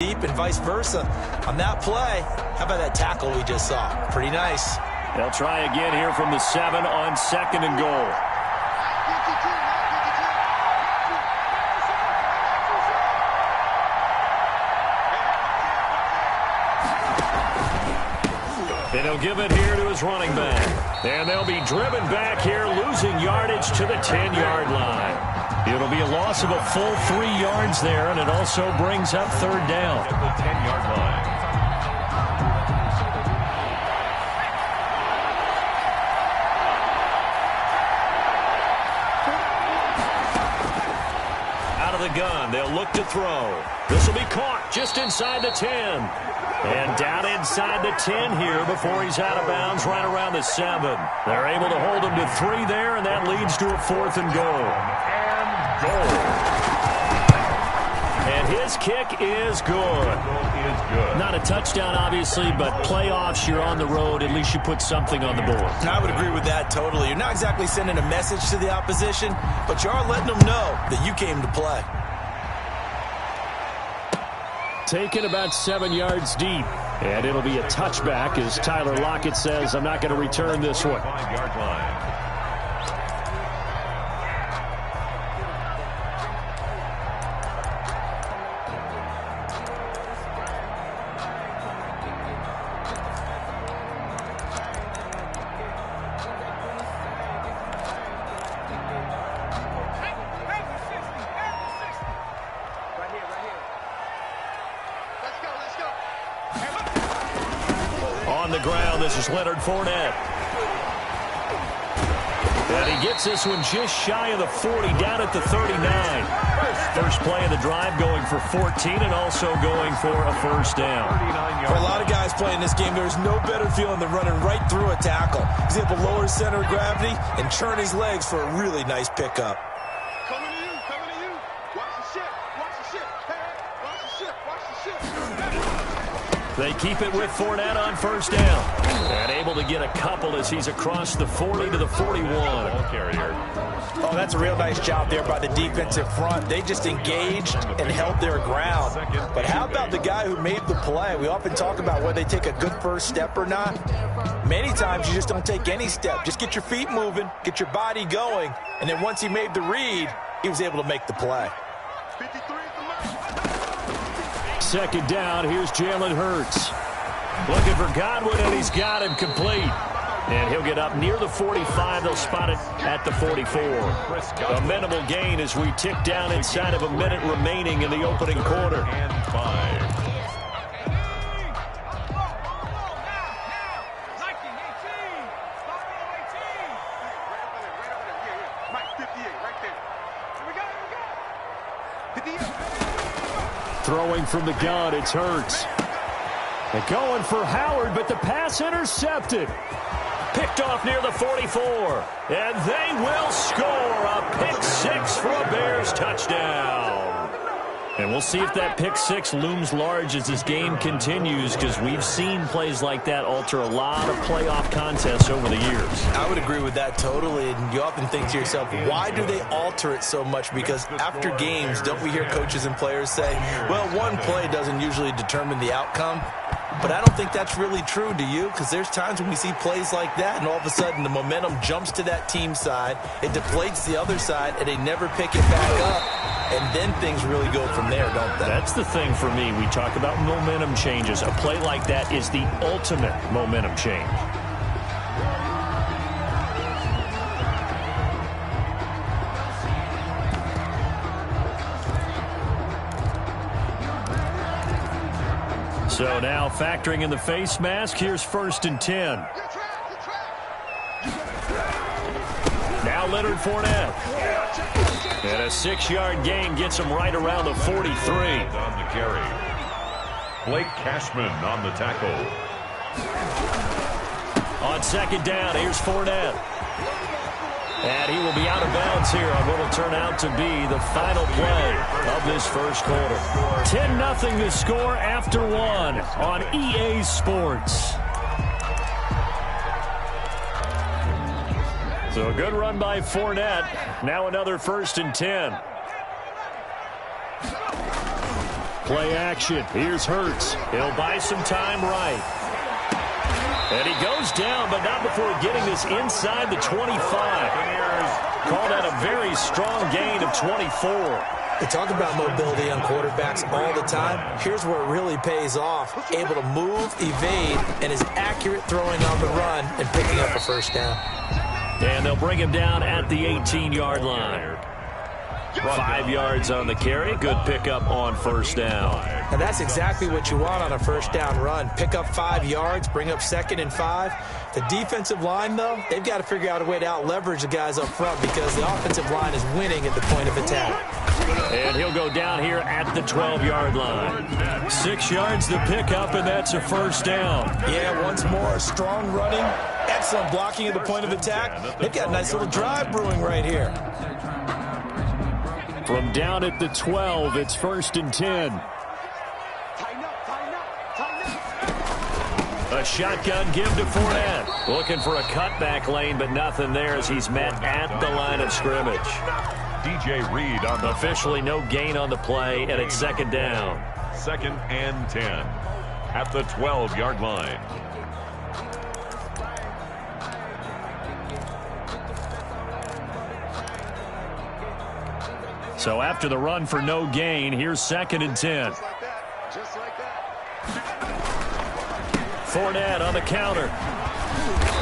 deep and vice versa. On that play, how about that tackle we just saw? Pretty nice. They'll try again here from the 7 on 2nd and goal. And he'll give it here to his running back. And they'll be driven back here, losing yardage to the 10-yard line. It'll be a loss of a full 3 yards there, and it also brings up 3rd down. At the 10-yard line. Out of the gun, they'll look to throw. This will be caught just inside the 10. And down inside the 10 here before he's out of bounds right around the 7. They're able to hold him to 3 there, and that leads to a 4th and goal. And his kick is good. Not a touchdown, obviously, but playoffs, you're on the road. At least you put something on the board. I would agree with that totally. You're not exactly sending a message to the opposition, but you are letting them know that you came to play. Taken about 7 yards deep. And it'll be a touchback as Tyler Lockett says, I'm not going to return this one. 5-yard line. On the ground, this is Leonard Fournette. And he gets this one just shy of the 40, down at the 39. First play of the drive going for 14 and also going for a 1st down. For a lot of guys playing this game, there's no better feeling than running right through a tackle. He's able to lower his center of gravity and turn his legs for a really nice pickup. Coming to you. Watch the ship. Hey, watch the ship. They keep it with Fournette on 1st down. And able to get a couple as he's across the 40 to the 41. Ball carrier. Oh, that's a real nice job there by the defensive front. They just engaged and held their ground. But how about the guy who made the play? We often talk about whether they take a good first step or not. Many times you just don't take any step. Just get your feet moving, get your body going, and then once he made the read, he was able to make the play. 53 is the mark. 2nd down, here's Jalen Hurts. Looking for Godwin, and he's got him complete. And he'll get up near the 45. They'll spot it at the 44. A minimal gain as we tick down inside of a minute remaining in the opening quarter. And 5. Throwing from the gun, it's Hurts. And going for Howard, but the pass intercepted. Picked off near the 44. And they will score a pick 6 for a Bears touchdown. And we'll see if that pick 6 looms large as this game continues, because we've seen plays like that alter a lot of playoff contests over the years. I would agree with that totally. And you often think to yourself, why do they alter it so much? Because after games, don't we hear coaches and players say, well, one play doesn't usually determine the outcome? But I don't think that's really true, do you? Because there's times when we see plays like that, and all of a sudden the momentum jumps to that team side, it deflates the other side, and they never pick it back up, and then things really go from there, don't they? That's the thing for me. We talk about momentum changes. A play like that is the ultimate momentum change. So now factoring in the face mask, here's 1st and 10. Now Leonard Fournette. And a 6-yard gain gets him right around the 43. On the carry. Blake Cashman on the tackle. On 2nd down, here's Fournette. And he will be out of bounds here on what will turn out to be the final play of this 1st quarter. 10-0 the score after 1 on EA Sports. So a good run by Fournette. Now another 1st and 10. Play action. Here's Hurts. He'll buy some time right. And he goes down, but not before getting this inside the 25. Called out a very strong gain of 24. We talk about mobility on quarterbacks all the time. Here's where it really pays off. Able to move, evade, and is accurate throwing on the run and picking up a first down. And they'll bring him down at the 18-yard line. 5 yards on the carry. Good pickup on first down. And that's exactly what you want on a first down run. Pick up 5 yards, bring up 2nd and 5. The defensive line, though, they've got to figure out a way to out-leverage the guys up front because the offensive line is winning at the point of attack. And he'll go down here at the 12-yard line. 6 yards to pick up, and that's a first down. Yeah, once more, strong running, excellent blocking at the point of attack. They've got a nice little drive brewing right here. From down at the 12, it's 1st and 10. A shotgun give to Fournette. Looking for a cutback lane, but nothing there as he's met at the line of scrimmage. DJ Reed on the officially no gain on the play, and it's 2nd down. 2nd and 10 at the 12-yard line. So after the run for no gain, here's 2nd and 10. Fournette on the counter.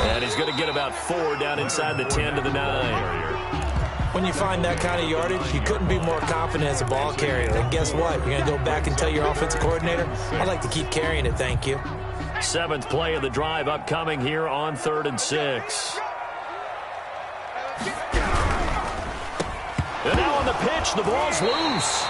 And he's going to get about 4 down inside the 10 to the 9. When you find that kind of yardage, you couldn't be more confident as a ball carrier. And guess what? You're going to go back and tell your offensive coordinator, I'd like to keep carrying it, thank you. 7th play of the drive upcoming here on 3rd and 6. And now on the pitch, the ball's loose.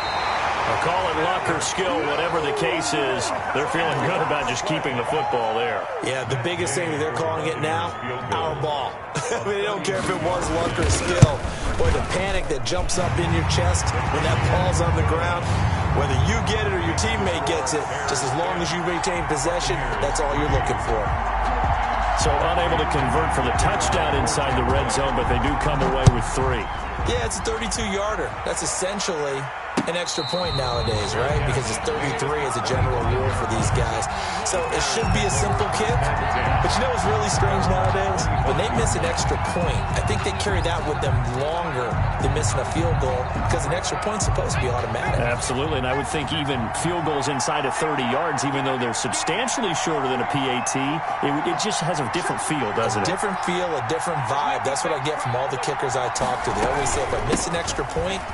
I'll call it luck or skill, whatever the case is. They're feeling good about just keeping the football there. Yeah, the biggest thing that they're calling it now, our ball. I mean, they don't care if it was luck or skill. Boy, the panic that jumps up in your chest when that ball's on the ground, whether you get it or your teammate gets it, just as long as you retain possession, that's all you're looking for. So unable to convert for the touchdown inside the red zone, but they do come away with 3. Yeah, it's a 32-yarder. That's essentially an extra point nowadays, right? Because it's 33 as a general rule for these guys. So it should be a simple kick. But you know what's really strange nowadays? When they miss an extra point, I think they carry that with them longer than missing a field goal because an extra point's supposed to be automatic. Absolutely, and I would think even field goals inside of 30 yards, even though they're substantially shorter than a PAT, it just has a different feel, doesn't it? A different feel, a different vibe. That's what I get from all the kickers I talk to. They always say, if I miss an extra point,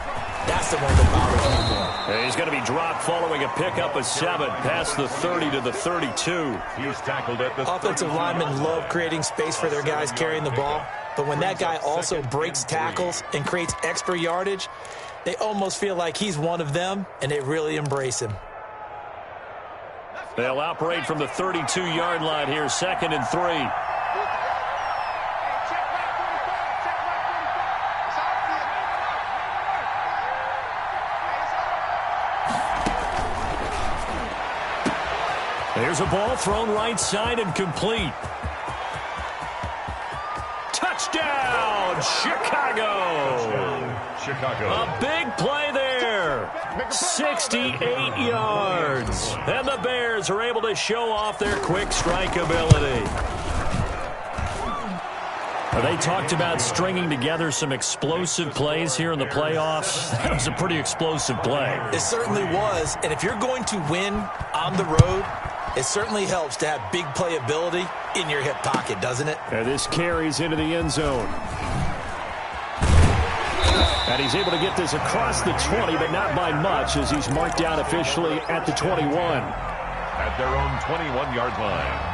that's the one that bothers me more. And he's going to be dropped following a pickup of 7 past the 30 to the 32. He's tackled at the offensive linemen love creating space for their guys carrying the ball, but when that guy also breaks tackles and creates extra yardage, they almost feel like he's one of them, and they really embrace him. They'll operate from the 32-yard line here, 2nd and 3. There's a ball thrown right side and complete. Touchdown, Chicago! A big play there. 68 yards. And the Bears are able to show off their quick strike ability. They talked about stringing together some explosive plays here in the playoffs. That was a pretty explosive play. It certainly was. And if you're going to win on the road, it certainly helps to have big playability in your hip pocket, doesn't it? And this carries into the end zone. And he's able to get this across the 20, but not by much, as he's marked down officially at the 21. At their own 21-yard line.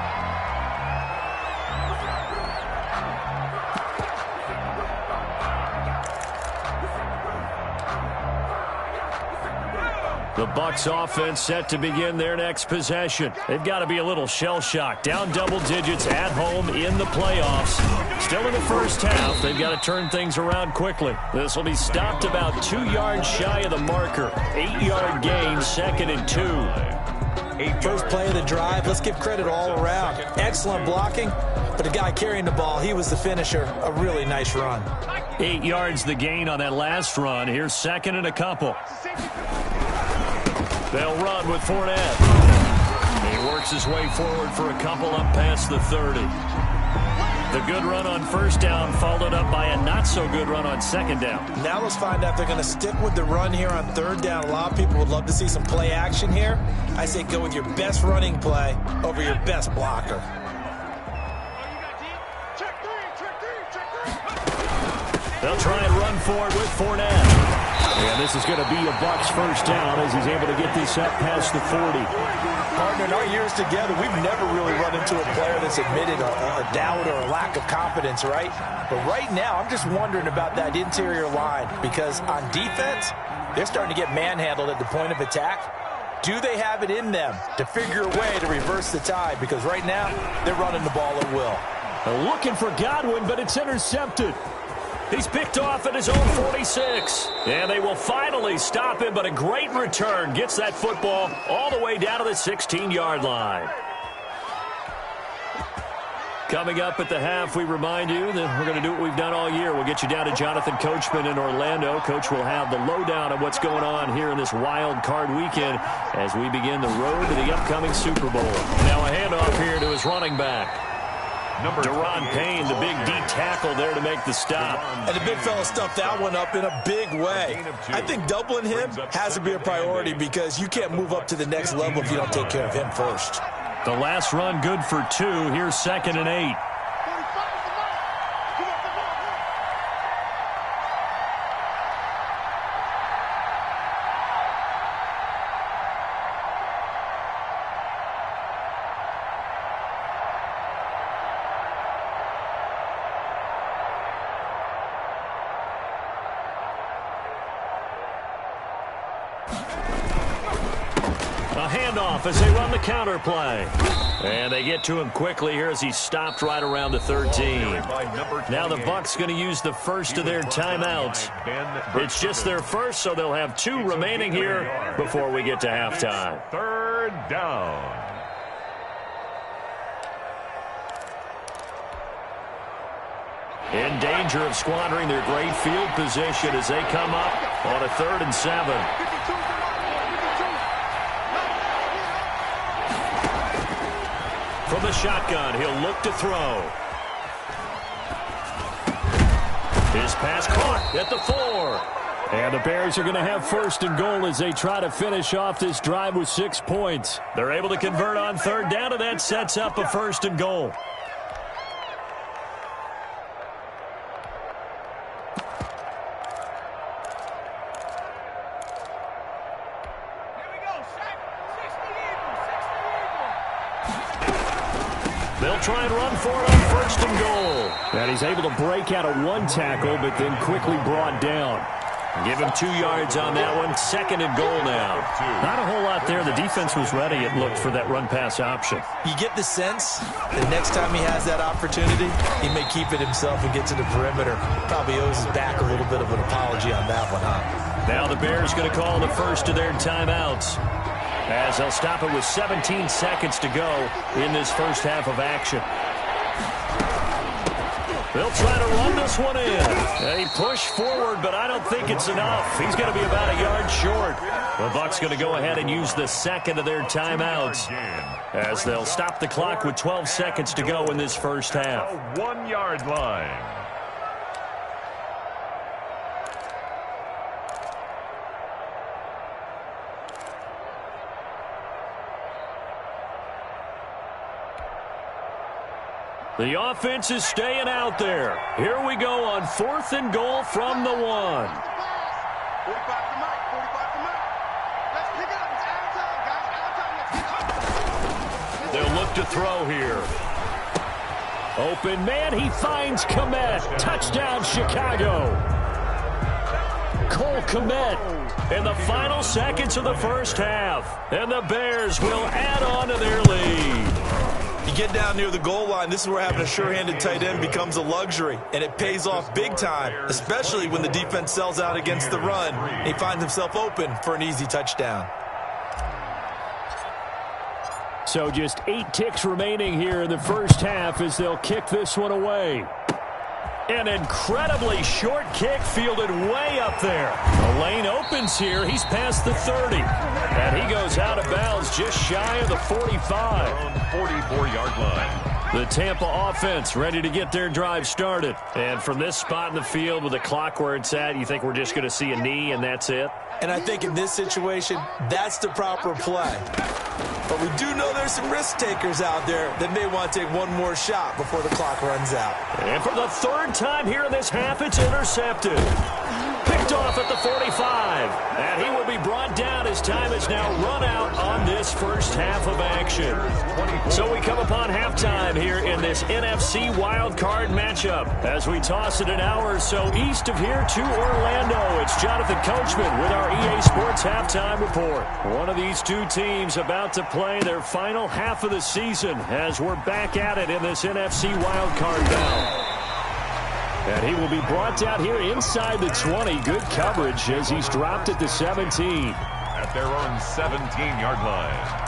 The Bucs offense set to begin their next possession. They've got to be a little shell-shocked. Down double digits at home in the playoffs. Still in the first half. They've got to turn things around quickly. This will be stopped about 2 yards shy of the marker. 8-yard gain, 2nd and 2. First play of the drive. Let's give credit all around. Excellent blocking, but the guy carrying the ball, he was the finisher. A really nice run. 8 yards the gain on that last run. Here's 2nd and a couple. They'll run with Fournette. He works his way forward for a couple up past the 30. The good run on first down followed up by a not-so-good run on second down. Now let's find out if they're going to stick with the run here on third down. A lot of people would love to see some play action here. I say go with your best running play over your best blocker. They'll try and run for it with Fournette. And this is going to be a Bucs first down as he's able to get this up past the 40. Partner, in our years together, we've never really run into a player that's admitted a doubt or a lack of confidence, right? But right now, I'm just wondering about that interior line because on defense, they're starting to get manhandled at the point of attack. Do they have it in them to figure a way to reverse the tide? Because right now, they're running the ball at will. They're looking for Godwin, but it's intercepted. He's picked off at his own 46. And they will finally stop him, but a great return gets that football all the way down to the 16-yard line. Coming up at the half, we remind you that we're going to do what we've done all year. We'll get you down to Jonathan Coachman in Orlando. Coach will have the lowdown of what's going on here in this wild card weekend as we begin the road to the upcoming Super Bowl. Now a handoff here to his running back. Deron Payne, the big D tackle there to make the stop. And the big fella stuffed that one up in a big way. I think doubling him has to be a priority because you can't move up to the next level if you don't take care of him first. The last run good for 2. Here's 2nd and 8. As they run the counter play. And they get to him quickly here as he stopped right around the 13. Now the Bucs going to use the first of their timeouts. It's just their first, so they'll have 2 remaining here before we get to halftime. Third down. In danger of squandering their great field position as they come up on a 3rd and 7. From the shotgun, he'll look to throw. His pass caught at the 4. And the Bears are going to have 1st and goal as they try to finish off this drive with 6 points. They're able to convert on 3rd down, and that sets up a 1st and goal. They'll try and run for it on 1st and goal. And he's able to break out of 1 tackle, but then quickly brought down. Give him 2 yards on that one. 2nd and goal now. Not a whole lot there. The defense was ready, it looked, for that run-pass option. You get the sense the next time he has that opportunity, he may keep it himself and get to the perimeter. Probably owes his back a little bit of an apology on that one, huh? Now the Bears going to call the first of their timeouts, as they'll stop it with 17 seconds to go in this first half of action. They'll try to run this one in. They push forward, but I don't think it's enough. He's going to be about a yard short. The Bucs going to go ahead and use the second of their timeouts, as they'll stop the clock with 12 seconds to go in this first half. 1-yard line. The offense is staying out there. Here we go on 4th and goal from the 1. 45 to Mike. 45 to Mike. Let's pick it up. It's out of time, guys. Out of time. Let's pick it up. They'll look to throw here. Open man. He finds Kmet. Touchdown, Chicago. Cole Kmet in the final seconds of the first half. And the Bears will add on to their lead. You get down near the goal line, this is where having a sure-handed tight end becomes a luxury, and it pays off big time, especially when the defense sells out against the run. He finds himself open for an easy touchdown. So just 8 ticks remaining here in the first half as they'll kick this one away. An incredibly short kick fielded way up there. The lane opens here. He's past the 30. And he goes out of bounds just shy of the 45. 44-yard line. The Tampa offense ready to get their drive started. And from this spot in the field with the clock where it's at, you think we're just going to see a knee and that's it? And I think in this situation, that's the proper play. But we do know there's some risk takers out there that may want to take one more shot before the clock runs out. And for the third time here in this half, it's intercepted. Picked off at the 45. And he will be brought down as time is now run out on this first half of action. So we come upon halftime here in this NFC Wildcard matchup. As we toss it an hour or so east of here to Orlando, it's Jonathan Coachman with our EA Sports Halftime Report. One of these two teams about to play their final half of the season as we're back at it in this NFC Wildcard bout. And he will be brought down here inside the 20. Good coverage as he's dropped at the 17. At their own 17-yard line.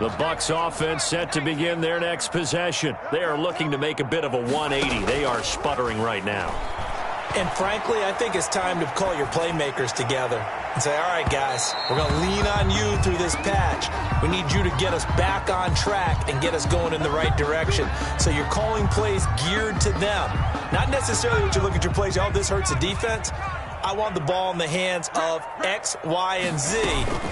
The Bucs offense set to begin their next possession. They are looking to make a bit of a 180. They are sputtering right now. And frankly, I think it's time to call your playmakers together and say, all right, guys, we're going to lean on you through this patch. We need you to get us back on track and get us going in the right direction. So you're calling plays geared to them. Not necessarily what you look at your plays, oh, this hurts the defense. I want the ball in the hands of X, Y, and Z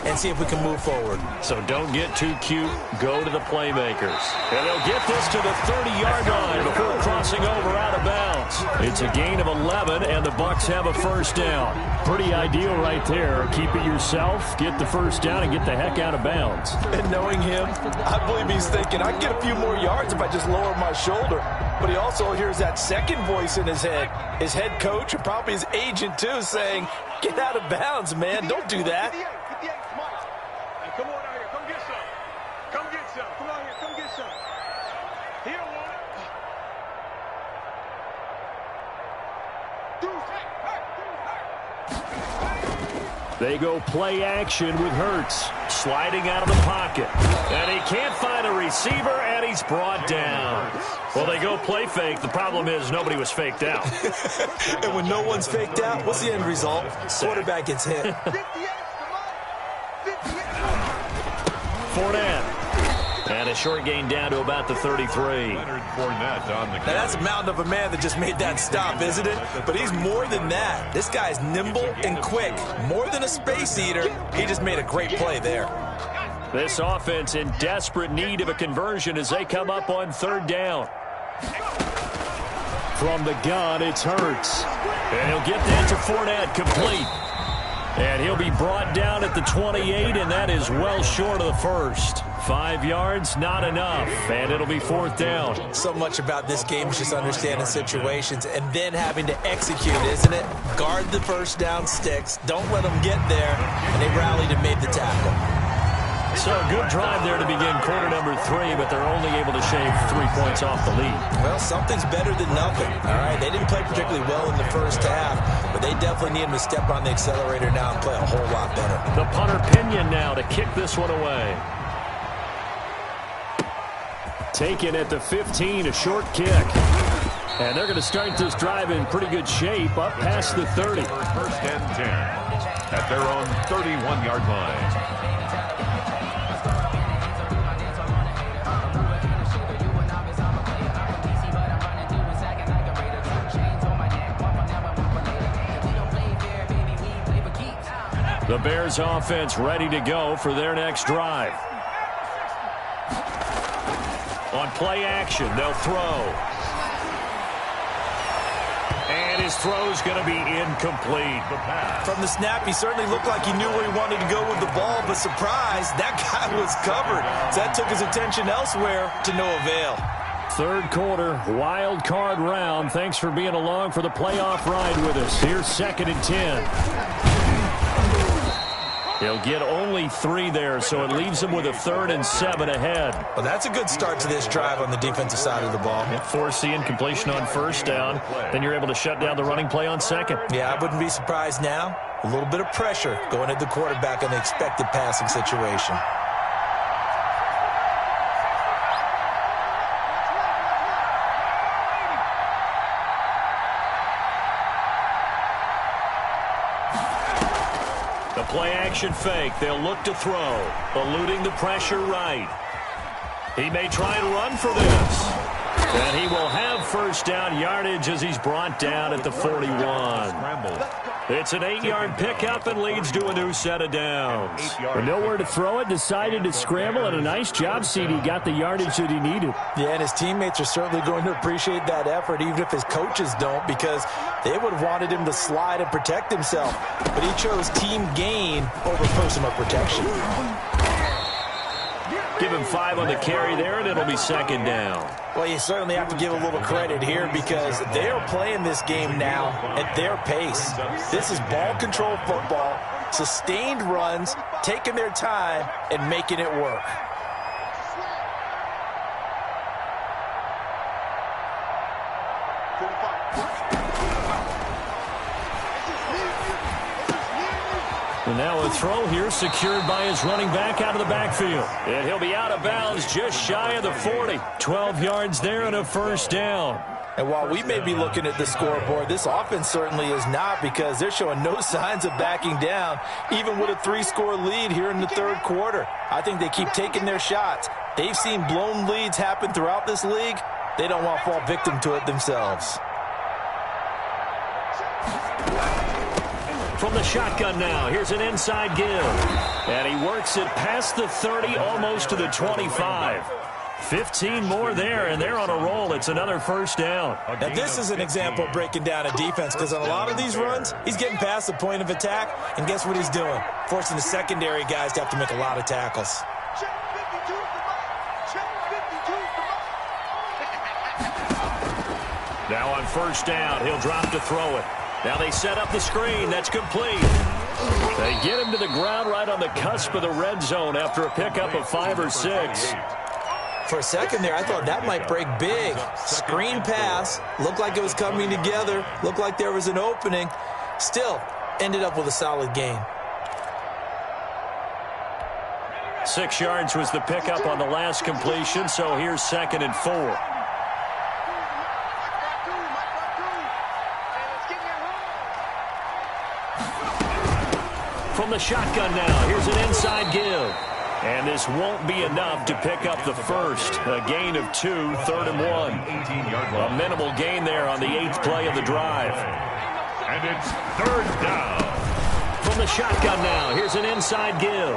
and see if we can move forward. So don't get too cute. Go to the playmakers. And they'll get this to the 30-yard line before crossing over out of bounds. It's a gain of 11, and the Bucs have a first down. Pretty ideal right there. Keep it yourself, get the first down, and get the heck out of bounds. And knowing him, I believe he's thinking, I can get a few more yards if I just lower my shoulder. But he also hears that second voice in his head. His head coach and probably his agent, too, saying, get out of bounds, man. Don't do that. 58, Mike. Hey, come on out here. Come get some. Come get some. Come out here. Come get some. He don't want it. Dude's hurt. They go play action with Hurts. Sliding out of the pocket. And he can't find a receiver, and he's brought down. Well, they go play fake. The problem is nobody was faked out. And when no one's faked out, what's the end result? Quarterback gets hit. 58, Fournette. And a short gain down to about the 33. Leonard Fournette on the Now, that's a mountain of a man that just made that stop, isn't it? But he's more than that. This guy's nimble and quick. More than a space eater. He just made a great play there. This offense in desperate need of a conversion as they come up on third down. From the gun, it's Hurts. And he'll get that to Fournette, complete. And he'll be brought down at the 28, and that is well short of the first. 5 yards, not enough, and it'll be fourth down. So much about this game is just understanding situations and then having to execute, isn't it? Guard the first down sticks. Don't let them get there. And they rallied and made the tackle. So a good drive there to begin quarter number 3, but they're only able to shave 3 points off the lead. Well, something's better than nothing. All right, they didn't play particularly well in the first half, but they definitely need him to step on the accelerator now and play a whole lot better. The punter Pinion now to kick this one away. Taken at the 15, a short kick. And they're going to start this drive in pretty good shape up past the 30. First and 10 at their own 31-yard line. The Bears offense ready to go for their next drive. On play action, they'll throw. And his throw's going to be incomplete. From the snap, he certainly looked like he knew where he wanted to go with the ball, but surprise, that guy was covered. So that took his attention elsewhere to no avail. Third quarter, wild card round. Thanks for being along for the playoff ride with us. Here's 2nd and 10. He'll get only 3 there, so it leaves him with a 3rd and 7 ahead. Well, that's a good start to this drive on the defensive side of the ball. Force the incompletion on first down. Then you're able to shut down the running play on second. Yeah, I wouldn't be surprised now. A little bit of pressure going at the quarterback in the expected passing situation. play action fake. They'll look to throw. Eluding the pressure right. He may try and run for this. And he will have first down yardage as he's brought down at the 41. It's an 8-yard pickup and leads to a new set of downs. With nowhere to throw it, decided to scramble, and a nice job, CD. Got the yardage that he needed. Yeah, and his teammates are certainly going to appreciate that effort, even if his coaches don't, because they would have wanted him to slide and protect himself. But he chose team gain over personal protection. Give him 5 on the carry there, and it'll be second down. Well, you certainly have to give a little credit here because they are playing this game now at their pace. This is ball control football, sustained runs, taking their time, and making it work. And now a throw here secured by his running back out of the backfield. And he'll be out of bounds just shy of the 40. 12 yards there and a first down. And while we may be looking at the scoreboard, this offense certainly is not because they're showing no signs of backing down, even with a 3-score lead here in the third quarter. I think they keep taking their shots. They've seen blown leads happen throughout this league. They don't want to fall victim to it themselves. From the shotgun now, here's an inside give. And he works it past the 30, almost to the 25. 15 more there, and they're on a roll. It's another first down. Now, this is an example of breaking down a defense because on a lot of these runs, he's getting past the point of attack, and guess what he's doing? Forcing the secondary guys to have to make a lot of tackles. Now on first down, he'll drop to throw it. Now they set up the screen. That's complete. They get him to the ground right on the cusp of the red zone after a pickup of 5 or 6. For a second there, I thought that might break big. Screen pass. Looked like it was coming together. Looked like there was an opening. Still, ended up with a solid gain. 6 yards was the pickup on the last completion, so here's 2nd and 4. From the shotgun now, here's an inside give. And this won't be enough to pick up the first. A gain of 2, 3rd and 1. A minimal gain there on the 8th play of the drive. And it's 3rd down. From the shotgun now, here's an inside give.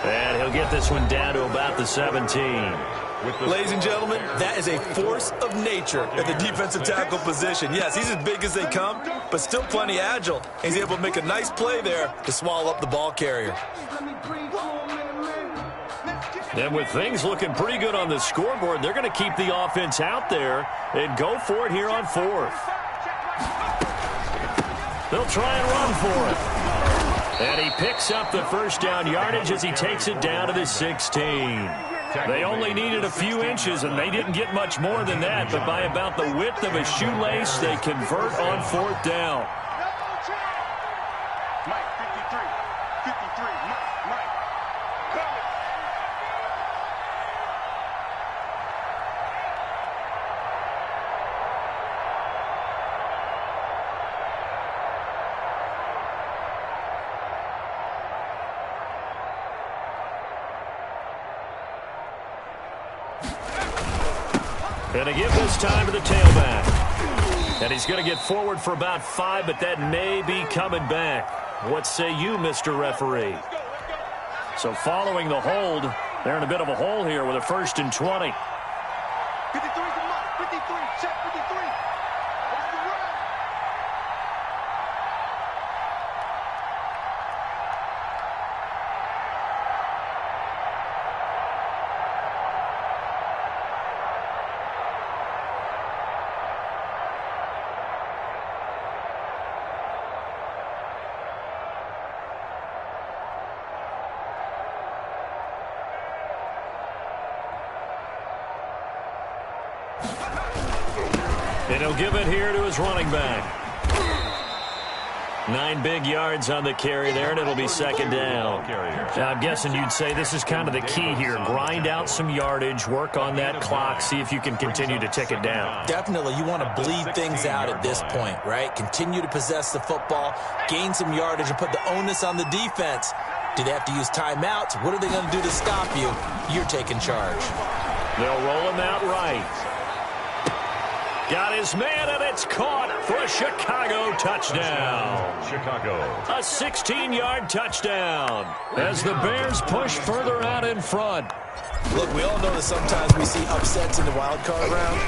And he'll get this one down to about the 17. Ladies and gentlemen, that is a force of nature at the defensive tackle position. Yes, he's as big as they come, but still plenty agile. He's able to make a nice play there to swallow up the ball carrier. And with things looking pretty good on the scoreboard, they're going to keep the offense out there and go for it here on 4th. They'll try and run for it. And he picks up the first down yardage as he takes it down to the 16. They only needed a few inches, and they didn't get much more than that. But by about the width of a shoelace, they convert on 4th down. Mike, 53, Mike. And to give this time to the tailback. And he's going to get forward for about 5, but that may be coming back. What say you, Mr. Referee? So following the hold, they're in a bit of a hole here with a 1st and 20. 53 to Mike, 53, check 53. That's the run. And he'll give it here to his running back. 9 big yards on the carry there, and it'll be second down. Now, I'm guessing you'd say this is kind of the key here. Grind out some yardage, work on that clock, see if you can continue to tick it down. Definitely, you want to bleed things out at this point, right? Continue to possess the football, gain some yardage, and put the onus on the defense. Do they have to use timeouts? What are they going to do to stop you? You're taking charge. They'll roll him out right. Got his man, and it's caught for a Chicago touchdown. Chicago. A 16-yard touchdown as the Bears push further out in front. Look, we all know that sometimes we see upsets in the wild card round,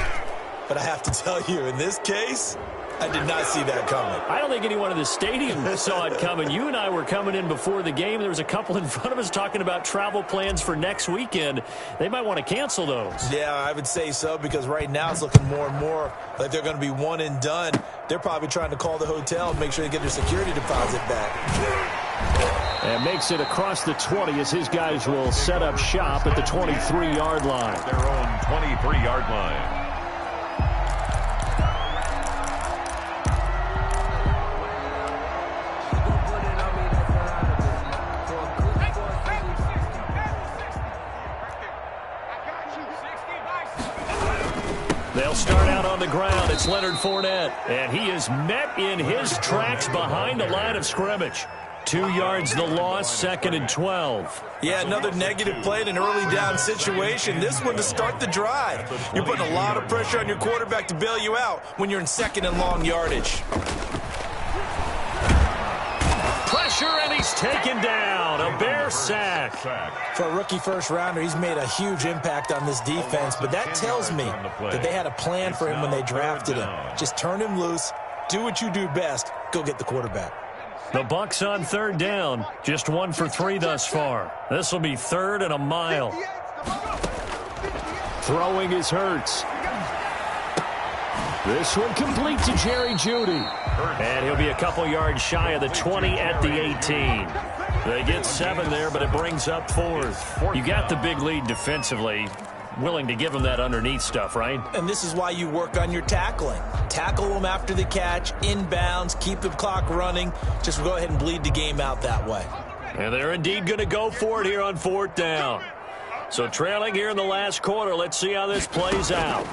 but I have to tell you, in this case, I did not see that coming. I don't think anyone in the stadium saw it coming. You and I were coming in before the game. There was a couple in front of us talking about travel plans for next weekend. They might want to cancel those. Yeah, I would say so, because right now it's looking more and more like they're going to be one and done. They're probably trying to call the hotel and make sure they get their security deposit back. And makes it across the 20 as his guys will set up shop at the 23-yard line. Their own 23-yard line. They'll start out on the ground. It's Leonard Fournette, and he is met in his tracks behind the line of scrimmage. 2 yards the loss, second and 12. Yeah, another negative play in an early down situation. This one to start the drive. You're putting a lot of pressure on your quarterback to bail you out when you're in second and long yardage. Pressure, and he's taken down. A Bear sack. For a rookie first-rounder, he's made a huge impact on this defense, but that tells me that they had a plan for him when they drafted him. Just turn him loose, do what you do best, go get the quarterback. The Bucs on third down, just 1 for 3 thus far. This will be third and a mile. Throwing is Hurts. This one complete to Jerry Jeudy. And he'll be a couple yards shy of the 20 at the 18. They get 7 there, but it brings up fourth. You got the big lead defensively. Willing to give them that underneath stuff, right? And this is why you work on your tackling. Tackle them after the catch, inbounds, keep the clock running. Just go ahead and bleed the game out that way. And they're indeed going to go for it here on fourth down. So trailing here in the last quarter, let's see how this plays out.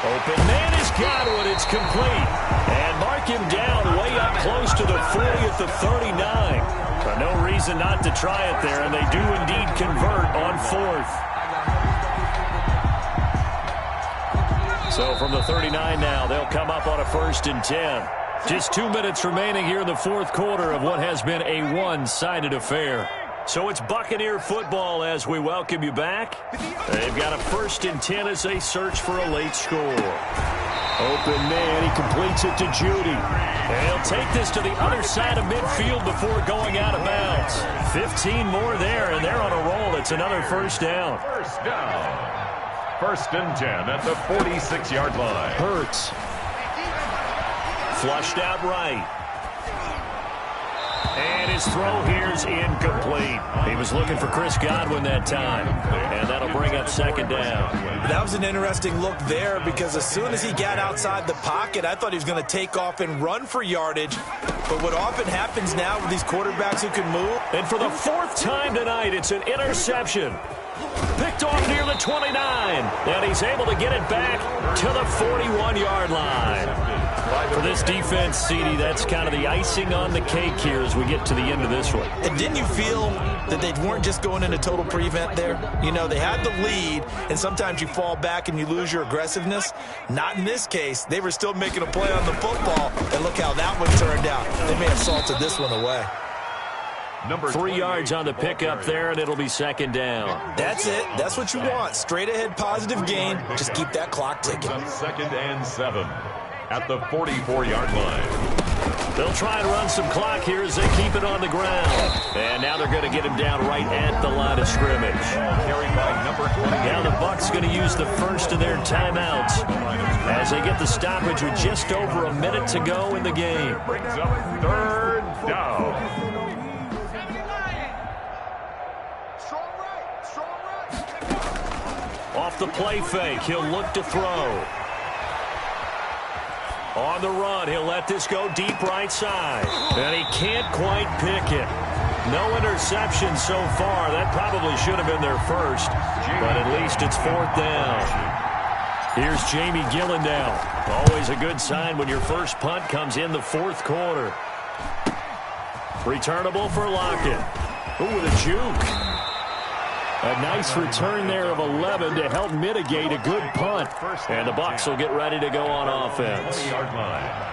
Open man is Godwin. It's complete. And mark him down way up close to the 40 at the 39. But no reason not to try it there, and they do indeed convert on fourth. So from the 39 now, they'll come up on a 1st and 10. Just 2 minutes remaining here in the fourth quarter of what has been a one-sided affair. So it's Buccaneer football as we welcome you back. They've got a 1st and 10 as they search for a late score. Open man, he completes it to Jeudy. And he'll take this to the other side of midfield before going out of bounds. 15 more there, and they're on a roll. It's another first down. First down. 1st and 10 at the 46-yard line. Hurts. Flushed out right. And his throw here's incomplete. He was looking for Chris Godwin that time. And that'll bring up 2nd down. That was an interesting look there, because as soon as he got outside the pocket, I thought he was going to take off and run for yardage. But what often happens now with these quarterbacks who can move. And for the 4th time tonight, it's an interception. Picked off near the 29. And he's able to get it back to the 41-yard line. For this defense, CD, that's kind of the icing on the cake here as we get to the end of this one. And didn't you feel that they weren't just going into total prevent there? You know, they had the lead, and sometimes you fall back and you lose your aggressiveness. Not in this case. They were still making a play on the football, and look how that one turned out. They may have salted this one away. 3 yards on the pickup there, and it'll be 2nd down. That's it. That's what you want. Straight ahead, positive gain. Just keep that clock ticking. 2nd and 7 at the 44-yard line. They'll try and run some clock here as they keep it on the ground. And now they're going to get him down right at the line of scrimmage. Carried by number 20. Now the Bucs going to use the first of their timeouts as they get the stoppage with just over a minute to go in the game. Brings up 3rd down. Off the play fake, he'll look to throw. On the run, he'll let this go deep right side. And he can't quite pick it. No interception so far. That probably should have been their first. But at least it's 4th down. Here's Jamie Gillendow. Always a good sign when your first punt comes in the 4th quarter. Returnable for Lockett. Ooh, with a juke. A nice return there of 11 to help mitigate a good punt. And the Bucs will get ready to go on offense.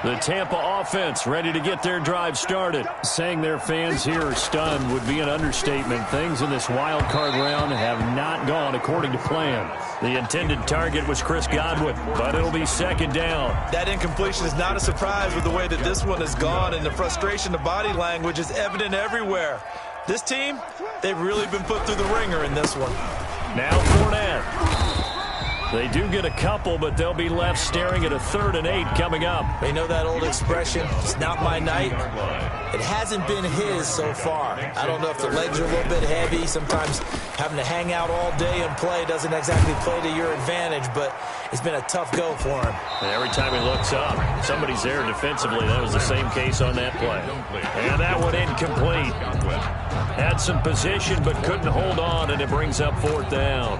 The Tampa offense ready to get their drive started. Saying their fans here are stunned would be an understatement. Things in this wild card round have not gone according to plan. The intended target was Chris Godwin, but it'll be 2nd down. That incompletion is not a surprise with the way that this one has gone, and the frustration, the body language is evident everywhere. This team, they've really been put through the ringer in this one. Now Fournette. They do get a couple, but they'll be left staring at a 3rd and 8 coming up. They know that old expression, it's not my night. It hasn't been his so far. I don't know if the legs are a little bit heavy. Sometimes having to hang out all day and play doesn't exactly play to your advantage, but it's been a tough go for him. And every time he looks up, somebody's there defensively. That was the same case on that play. And that one incomplete. Had some position but couldn't hold on, and it brings up 4th down.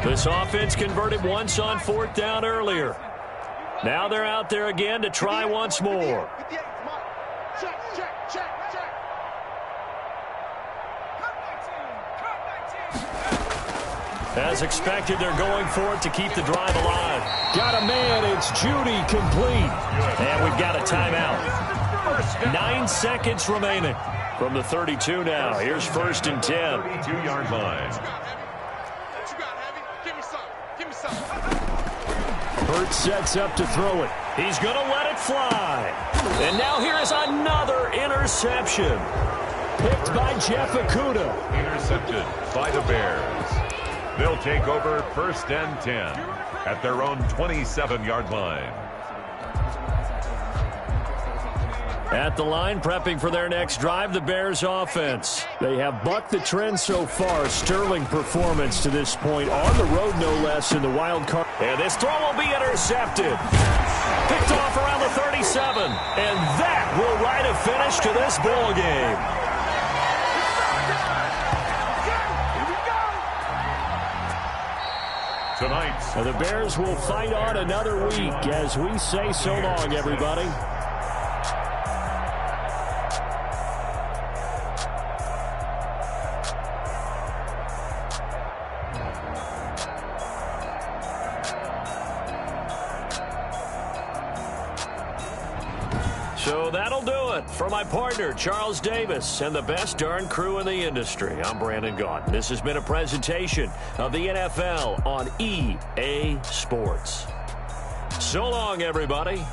This offense converted once on 4th down earlier. Now they're out there again to try once more. As expected, they're going for it to keep the drive alive. Got a man. It's Judy complete. And we've got a timeout. 9 seconds remaining from the 32 now. Here's 1st and 10. 32-yard line. Burt sets up to throw it. He's going to let it fly. And now here is another interception. Picked by Jeff Okudah. Intercepted by the Bears. They'll take over 1st and 10 at their own 27-yard line. At the line, prepping for their next drive, the Bears offense. They have bucked the trend so far. Sterling performance to this point. On the road, no less, in the wild card. And this throw will be intercepted. Picked off around the 37. And that will write a finish to this ball game. Tonight, Well, the Bears will fight on another week as we say so long, everybody. So that'll do it. For my partner, Charles Davis, and the best darn crew in the industry, I'm Brandon Gaudin. This has been a presentation of the NFL on EA Sports. So long, everybody.